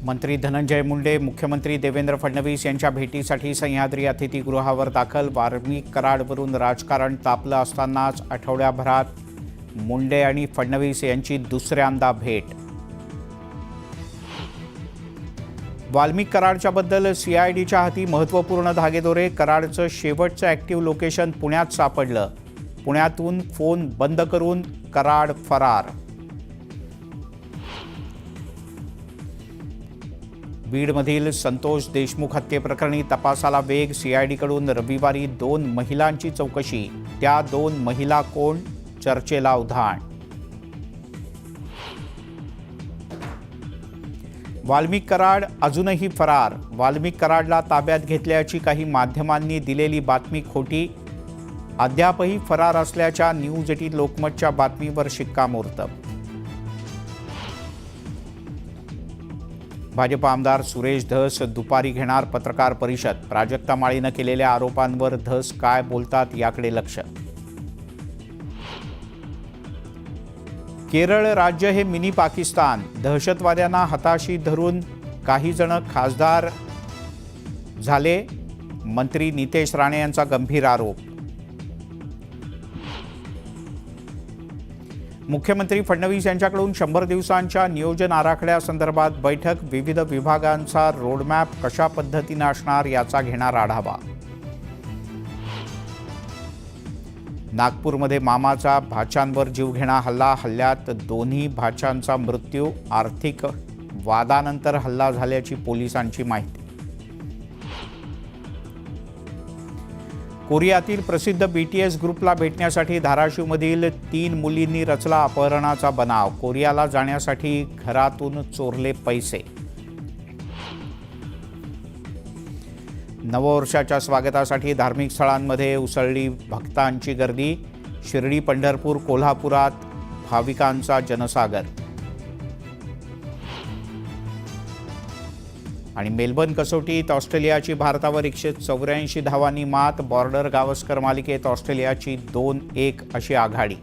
मंत्री धनंजय मुंडे मुख्यमंत्री देवेंद्र फडणवीस यांच्या भेटीसाठी सह्याद्री अतिथीगृहावर दाखल। वाल्मिक कराडवरून राजकारण तापलं असतानाच आठवड्याभरात मुंडे आणि फडणवीस यांची दुसऱ्यांदा भेट। वाल्मिक कराडच्याबद्दल सीआयडीच्या हाती महत्त्वपूर्ण धागेदोरे। कराडचं शेवटचं ॲक्टिव्ह लोकेशन पुण्यात सापडलं। पुण्यातून फोन बंद करून कराड फरार। बीडमधील संतोष देशमुख हत्येप्रकरणी तपासाला वेग। सीआयडीकडून रविवारी 2 महिलांची चौकशी। त्या 2 महिला कोण? चर्चेला उधाण। वाल्मिक कराड अजूनही फरार। वाल्मिक कराडला ताब्यात घेतल्याची काही माध्यमांनी दिलेली बातमी खोटी। अद्यापही फरार असल्याच्या न्यूज 18 लोकमतच्या बातमीवर शिक्कामोर्तब। भाजप आमदार सुरेश धस दुपारी घेणार पत्रकार परिषद। प्राजक्ता माळीनं केलेल्या आरोपांवर धस काय बोलतात याकडे लक्ष। केरळ राज्य हे मिनी पाकिस्तान। दहशतवाद्यांना हाताशी धरून काही जण खासदार झाले। मंत्री नितेश राणे यांचा गंभीर आरोप। मुख्यमंत्री फडणवीस यांच्याकडून 100 दिवसांच्या नियोजन आराखड्यासंदर्भात बैठक। विविध विभागांचा रोडमॅप कशा पद्धतीने असणार याचा घेणार आढावा। नागपूरमध्ये मामाचा भाच्यांवर जीवघेणा हल्ला। हल्ल्यात दोन्ही भाच्यांचा मृत्यू। आर्थिक वादानंतर हल्ला झाल्याची पोलिसांची माहिती। कोरियातील प्रसिद्ध BTS ग्रुपला भेटण्यासाठी धाराशिवमधील 3 मुलींनी रचला अपहरणाचा बनाव। कोरियाला जाण्यासाठी घरातून चोरले पैसे। नववर्षाच्या स्वागतासाठी धार्मिक स्थळांमध्ये उसळली भक्तांची गर्दी। शिर्डी, पंढरपूर, कोल्हापुरात भाविकांचा जनसागर। आणि मेलबर्न कसोटीत ऑस्ट्रेलियाची भारतावर 184 धावांनी मात। बॉर्डर गावस्कर मालिकेत ऑस्ट्रेलियाची 2-1 अशी आघाडी।